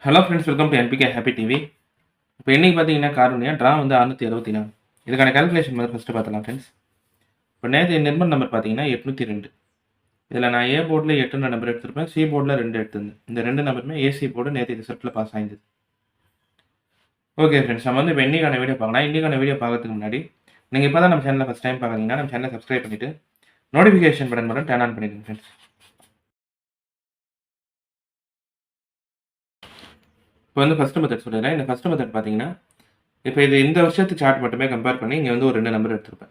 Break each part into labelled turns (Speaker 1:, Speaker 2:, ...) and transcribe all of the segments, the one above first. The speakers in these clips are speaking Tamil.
Speaker 1: Hello friends, welcome to NPK happy TV. இப்போ இன்றைக்கி பார்த்தீங்கன்னா காரணியா ட்ரா வந்து 664. இதுக்கான கால்குலேஷன் மாதிரி ஃபஸ்ட்டு பார்த்துலாம் ஃப்ரெண்ட்ஸ். இப்போ நேற்று நிர்மல் நம்பர் பார்த்தீங்கன்னா 802. இதில் நான் ஏ போர்டில் 8 நம்பர் எடுத்திருப்பேன், சி போர்டில் 2 எடுத்திருந்தேன். இந்த 2 நம்பருமே ஏசி போர்டு நேற்று ரிசல்ட்டில் பாஸ் ஆயிருந்தது. ஓகே ஃப்ரெண்ட்ஸ், நம்ம வந்து இப்போ இன்றைக்கான வீடியோ பார்க்கலாம். இன்றைக்கான வீடியோ பார்க்கறதுக்கு முன்னாடி நீங்கள் இப்போ தான் நம்ம சேனலில் ஃபஸ்ட் டைம் பார்க்குறீங்கன்னா நம்ம சேனலை சப்ஸ்கிரைப் பண்ணிவிட்டு நோட்டிஃபிகேஷன் பட்டன் மட்டும் டர்ன் ஆன் பண்ணிடுங்க ஃப்ரெண்ட்ஸ். இப்போ வந்து ஃபஸ்ட்டு மெத்தட் சொல்லிடுறேன். இந்த ஃபஸ்ட்டு மெத்தட் பார்த்தீங்கன்னா இப்போ இது இந்த வருஷத்து சார்ட் மட்டுமே கம்பேர் பண்ணி இங்கே வந்து ஒரு 2 நம்பர் எடுத்திருப்பேன்.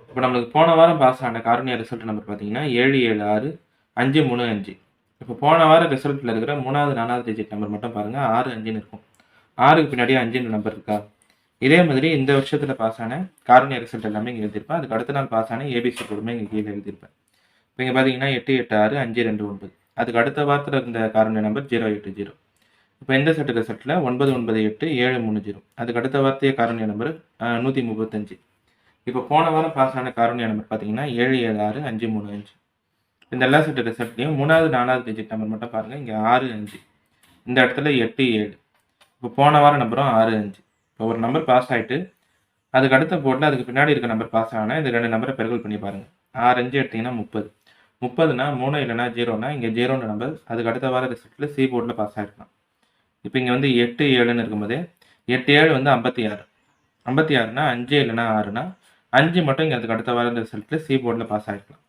Speaker 1: இப்போ நம்மளுக்கு போன வாரம் பாஸ் ஆன காரணியா ரிசல்ட் நம்பர் பார்த்தீங்கன்னா 776 535. இப்போ போன வாரம் ரிசல்ட்டில் இருக்கிற 3வது 4வது டிஜிட் நம்பர் மட்டும் பாருங்கள், 6 5ன்னு இருக்கும். 6க்கு பின்னாடியே 5ன்னு நம்பர் இருக்கா? இதே மாதிரி இந்த வருஷத்தில் பாஸ் ஆன காரணியா ரிசல்ட் எல்லாமே இங்கே எழுதியிருப்பேன். அதுக்கு அடுத்த நாள் பாஸ் ஆன ஏபிசி போடுமே இங்கே கீழே எழுதியிருப்பேன். இப்போ இங்கே பார்த்தீங்கன்னா 886 529. அதுக்கு அடுத்த வாரத்தில் இருந்த காரணியா நம்பர் 080. இப்போ இந்த செட் ரிசல்ட்டில் 998 730. அதுக்கு அடுத்த வார்த்தையே காரணியா நம்பர் 135. இப்போ போன வாரம் பாஸ் ஆன காரணியா நம்பர் பார்த்தீங்கன்னா 776 535. இந்த எல்லா செட் ரிசல்ட்லையும் 3வது 4வது டிஜிட் நம்பர் மட்டும் பாருங்கள், இங்கே 6 5. இந்த இடத்துல 8 7. இப்போ போன வாரம் நம்பரும் 6 5. இப்போ ஒரு நம்பர் பாஸ் ஆகிட்டு அதுக்கு அடுத்த போர்டில் அதுக்கு பின்னாடி இருக்க நம்பர் பாஸ் ஆனால் இந்த 2 நம்பரை பெருக்கல் பண்ணி பாருங்கள். 6 5 எடுத்திங்கன்னா 30. 30னா 3 இல்லைனா 0னா இங்கே 0ன்ற நம்பர் அதுக்கு அடுத்த வார ரிசல்ட்டில் சி போர்டில் பாஸ் ஆகிருக்கலாம். இப்போ இங்கே வந்து 8 7ன்னு இருக்கும்போது 8 7 வந்து 56. 56னா 5 இல்லைனா 6னா 5 மட்டும் இங்கே அதுக்கு அடுத்த வாரம் ரிசல்ட்டில் சி போர்டில் பாஸ் ஆகிருக்கலாம்.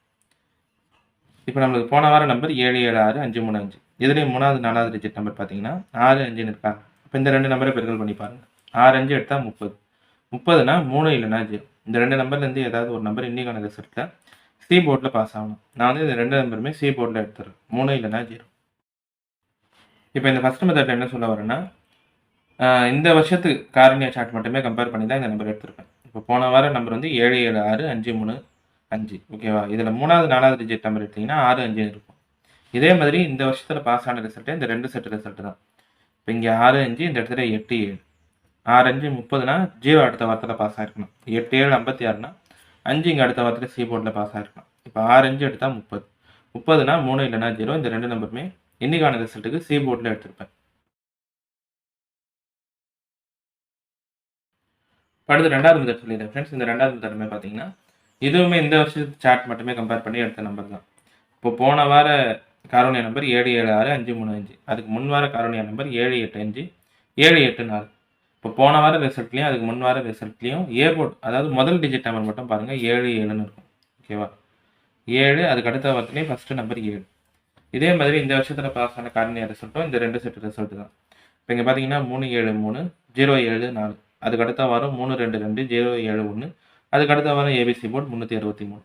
Speaker 1: இப்போ நம்மளுக்கு போன வாரம் நம்பர் 776 535. இதுலேயும் 3வது 4வது டிஜிட் நம்பர் பார்த்தீங்கன்னா 6 5ன்னு இருக்கா? இப்போ இந்த 2 நம்பரை பெருக்கல் பண்ணி பாருங்கள். 6 5 எடுத்தால் 30. 30னா 3 இல்லைனா 0. இந்த 2 நம்பர்லேருந்து ஏதாவது ஒரு நம்பர் இன்றைக்கான ரிசல்ட்டில் சி போர்டில் பாஸ் ஆகணும். நான் வந்து இந்த 2 நம்பருமே சி போர்டில் எடுத்துறேன், 3 இல்லைனா 0. இப்போ இந்த ஃபஸ்ட் மெத்தட் என்ன சொல்ல வரேன்னா, இந்த வருஷத்துக்கு காரணியா சார்ட் மட்டுமே கம்பேர் பண்ணி தான் இந்த நம்பர் எடுத்திருப்பேன். இப்போ போன வாரம் நம்பர் வந்து 776 535. ஓகேவா? இதில் 3வது 4வது டிஜிட் நம்பர் எடுத்திங்கன்னா 6 5 இருக்கும். இதே மாதிரி இந்த வருஷத்தில் பாஸ் ஆன ரிசல்ட்டு இந்த 2 செட் ரிசல்ட்டு தான். இப்போ இங்கே 6 5, இந்த இடத்துல 8 7. 6 5 30னா 0 அடுத்த வாரத்தில் பாஸ் ஆகிருக்கணும். 8 7 56னா 5 இங்கே அடுத்த வாரத்தில் சி போர்டில் பாஸ் ஆகிருக்கணும். இப்போ 6 5 எடுத்தால் 30. 30னா 3 இல்லைனா 0. இந்த 2 நம்பருமே இன்னைக்கான ரிசல்ட்டுக்கு சி போர்டில் எடுத்திருப்பேன். அடுத்து 2வது மெத்தட் சொல்லிடுறேன் ஃப்ரெண்ட்ஸ். இந்த 2வது மெத்தடுமே பார்த்தீங்கன்னா இதுவுமே இந்த வருஷத்து சார்ட் மட்டுமே கம்பேர் பண்ணி எடுத்த நம்பர் தான். இப்போ போன வார காரணியா நம்பர் 776 535. அதுக்கு முன் வார காரணியா நம்பர் 785 784. இப்போ போன வார ரிசல்ட்லேயும் அதுக்கு முன் வார ரிசல்ட்லேயும் ஏ போர்ட் அதாவது முதல் டிஜிட் நம்பர் மட்டும் பாருங்கள் 7 7ன்னு இருக்கும். ஓகேவா? 7 அதுக்கு அடுத்த வாரத்துலேயும் ஃபஸ்ட்டு நம்பர் 7. இதே மாதிரி இந்த வருஷத்தில் பாஸ் ஆன காரணியா ரிசல்ட்டும் இந்த 2 செட் ரிசல்ட் தான். இப்போ இங்கே பார்த்தீங்கன்னா 3 7 3 0 7 4. அதுக்கு அடுத்த வாரம் 3 2 2 0 7 1. அதுக்கு அடுத்த வாரம் ஏபிசி போர்டு 363.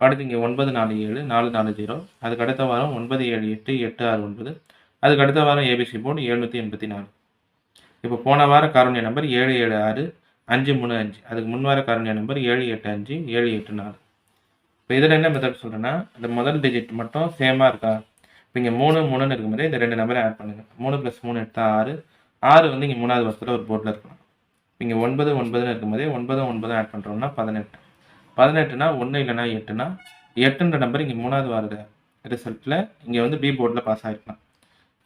Speaker 1: அடுத்து இங்கே 9 4 7 4 4 0. அதுக்கு அடுத்த வாரம் 9 7 8 8 6 9. அதுக்கு அடுத்த வாரம் ஏபிசி போர்டு 784. இப்போ போன வார காரணியா நம்பர் 776 535. அதுக்கு முன் வார காரணியா நம்பர் 785 784. இப்போ இதில் என்ன மெத்தட் சொல்கிறேன்னா, இந்த முதல் டிஜிட் மட்டும் சேமாக இருக்கா? இப்போ இங்கே 3 3ன்னு இருக்கும்போது இந்த 2 நம்பரை ஆட் பண்ணுங்கள். 3 + 3 எடுத்தால் 6. 6 வந்து இங்கே 3வது வருஷத்தில் ஒரு போர்டில் இருக்கலாம். இங்கே 9 9ன்னு இருக்கும்போதே 9 9 ஆட் பண்ணுறோம்னா 18. 18னா 1 இல்லைனா 8னா 8ன்ற நம்பர் இங்கே 3வது வார ரிசல்ட்டில் இங்கே வந்து பி போர்டில் பாஸ் ஆகிருக்கலாம்.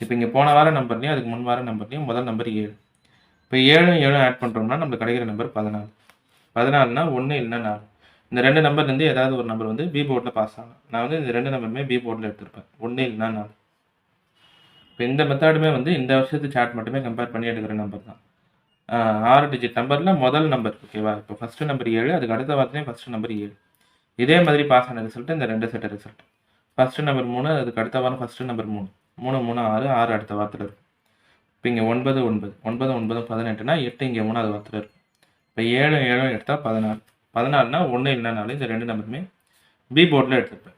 Speaker 1: இப்போ இங்கே போன வார நம்பர்லையும் அதுக்கு முன் வார நம்பர்லையும் முதல் நம்பர் 7. இப்போ 7 7 ஆட் பண்ணுறோம்னா நம்மளுக்கு கிடைக்கிற நம்பர் 14. 14னா 1 இல்லைனா 4. இந்த 2 நம்பர்லேருந்து ஏதாவது ஒரு நம்பர் வந்து பி போர்டில் பாஸ் ஆகலாம். நான் வந்து இந்த 2 நம்பருமே பி போர்டில் எடுத்திருப்பேன், 1 இல்லைனா 4. இப்போ இந்த மெத்தடுமே வந்து இந்த வருஷத்து சார்ட் மட்டுமே கம்பேர் பண்ணி எடுக்கிற நம்பர் தான். 6 டிஜிட் நம்பரில் முதல் நம்பர். ஓகேவா? இப்போ ஃபஸ்ட்டு நம்பர் 7, அதுக்கு அடுத்த வாரத்துலேயும் ஃபஸ்ட்டு நம்பர் 7. இதே மாதிரி பாஸ் ஆன ரிசல்ட்டு இந்த 2 செட் ரிசல்ட். ஃபஸ்ட்டு நம்பர் 3, அதுக்கு அடுத்த வாரம் ஃபஸ்ட்டு நம்பர் 3 3 3 6 6 அடுத்த வாரத்தில் இருக்கும். இப்போ இங்கே 9 9 9 9 18னா 8 இங்கே 3வது வாரத்தில் இருக்கும். இப்போ 7 7 எடுத்தால் 14. 14னா 1 இல்லைனா 4. இந்த 2 நம்பருமே பி போர்டில் எடுத்துருப்பேன்.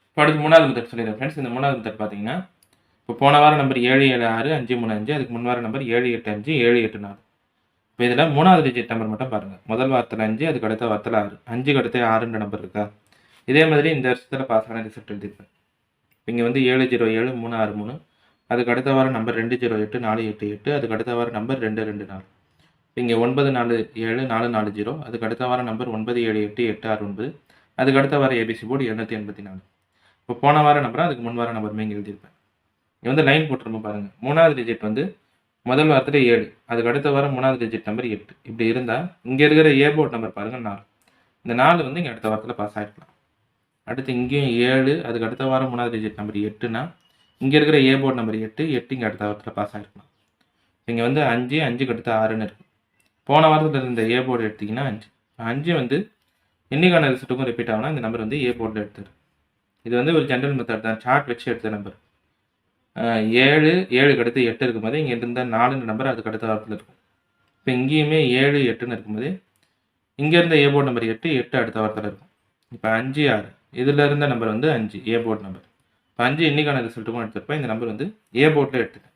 Speaker 1: இப்போ அடுத்து 3வது மெத்தட் சொல்லிடுறேன் ஃப்ரெண்ட்ஸ். இந்த 3வது மெத்தட் பார்த்தீங்கன்னா இப்போ போன வாரம் நம்பர் 776 535. அதுக்கு முன் வார நம்பர் 785 784. இப்போ இதில் 3வது டிஜிட் நம்பர் மட்டும் பாருங்கள். முதல் வாரத்தில் 5, அதுக்கு அடுத்த வாரத்தில் 6. 5க்கு அடுத்து 6ன்ற நம்பர் இருக்கா? இதே மாதிரி இந்த வருஷத்தில் பாஸ் ஆன ரிசல்ட் எழுதியிருப்பேன். இங்கே வந்து 707 363. அதுக்கு அடுத்த வாரம் நம்பர் 208 488. அதுக்கு அடுத்த வாரம் நம்பர் 224. இங்கே 947 440. அதுக்கு அடுத்த வாரம் நம்பர் 978 869. அதுக்கு அடுத்த வாரம் ஏபிசி போர்டு 284. இப்போ போன வார நம்பரும் அதுக்கு முன் வார நம்பருமே இங்கே எழுதியிருப்பேன். இங்கே வந்து லைன் போட்டுருப்போம் பாருங்கள். 3வது டிஜிட் வந்து முதல் வாரத்தில் 7, அதுக்கு அடுத்த வாரம் 3வது டிஜிட் நம்பர் 8. இப்படி இருந்தால் இங்கே இருக்கிற ஏ போர்ட் நம்பர் பாருங்கள் 4. இந்த 4 வந்து இங்கே அடுத்த வாரத்தில் பாஸ் ஆகிருக்கலாம். அடுத்து இங்கேயும் 7, அதுக்கு அடுத்த வாரம் 3வது டிஜிட் நம்பர் 8னா இங்கே இருக்கிற ஏ போர்ட் நம்பர் 8, 8 இங்கே அடுத்த வாரத்தில் பாஸ் ஆகிருக்கலாம். இங்கே வந்து 5, 5க்கு அடுத்து 6ன்னு இருக்குது. போன வாரத்தில் இருந்த ஏ போர்டு எடுத்திங்கன்னா 5. 5 வந்து இன்னைக்கான ரிசல்ட்டுக்கும் ரிப்பீட் ஆகுனா இந்த நம்பர் வந்து ஏ போர்டில் எடுத்துரு. இது வந்து ஒரு ஜென்ரல் மெத்தட் தான், சார்ட் வச்சு எடுத்த நம்பர். 7, 7க்கு அடுத்து 8 இருக்கும்போது இங்கே இருந்த 4 நம்பர் அதுக்கு அடுத்த வாரத்தில் இருக்கும். இப்போ இங்கேயுமே 7, 8ன்னு இருக்கும்போது இங்கே இருந்த ஏ போர்டு நம்பர் 8, 8 அடுத்த வாரத்தில் இருக்கும். இப்போ 5, 6 இதில் இருந்த நம்பர் வந்து 5 ஏ போர்டு நம்பர். இப்போ 5 இன்னைக்கான ரிசல்ட்டுக்கும் எடுத்துருப்பேன். இந்த நம்பர் வந்து ஏ போர்டில் எடுத்துட்டேன்.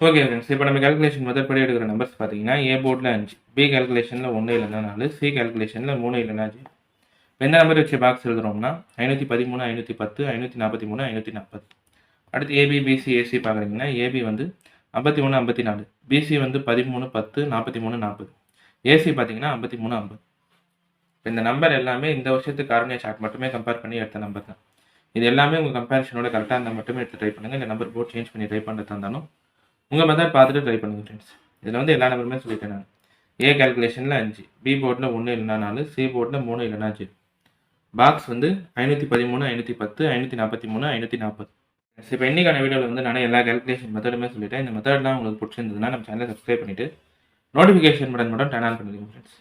Speaker 1: ஓகே ஃப்ரெண்ட்ஸ், இப்போ நம்ம கேல்குலேஷன் மெத்தட் படி எடுக்கிற நம்பர்ஸ் பார்த்தீங்கன்னா ஏ போர்டில் 5, பி கேல்குலேஷனில் 1 இல்லைன்னா 4, சி கேல்குலேஷனில் 3 இல்லைன்னா 0. எந்த நம்பர் வச்சு பாக்ஸ் எழுதுறோம்னா 513, 510, 543, 540. அடுத்து ஏபி, பிசி, ஏசி பார்க்குறீங்கன்னா ஏபி வந்து 51, 54, பிசி வந்து 13, 10, 43, 40, ஏசி பார்த்தீங்கன்னா 53, 50. இப்போ இந்த நம்பர் எல்லாமே இந்த வருஷத்துக்கு காரணியா சார்ட் மட்டுமே கம்பேர் பண்ணி எடுத்த நம்பர் தான். இது எல்லாமே உங்கள் கம்பேரிஷனோட கரெக்டாக இருந்தால் மட்டுமே எடுத்து ட்ரை பண்ணுங்கள். இந்த நம்பர் போர்ட் சேஞ்ச் பண்ணி ட்ரை பண்ணுறதா இருந்தாலும் உங்கள் மெத்தட் பார்த்துட்டு ட்ரை பண்ணுங்கள் ஃப்ரெண்ட்ஸ். இதில் வந்து எல்லா நம்பருமே சொல்லிட்டேன் நான். ஏ கேல்குலேஷனில் 5, பி போர்டில் 1 இல்லைனா 4, சி போர்டில் 3 இல்லைனா 0. பாக்ஸ் வந்து 513, 510, 543, 540. இப்போ இன்றைக்கான வீடியோவில் வந்து நான் எல்லா கேல்குலேஷன் மெத்தடுமே சொல்லிட்டேன். இந்த மெத்தட்லாம் உங்களுக்கு பிடிச்சிருந்ததுன்னா நம்ம சேனலை சப்ஸ்கிரைப் பண்ணிவிட்டு நோட்டிஃபிகேஷன் பட்டன் மட்டும் டர்ன் ஆன் பண்ணிடுங்க ஃப்ரெண்ட்ஸ்.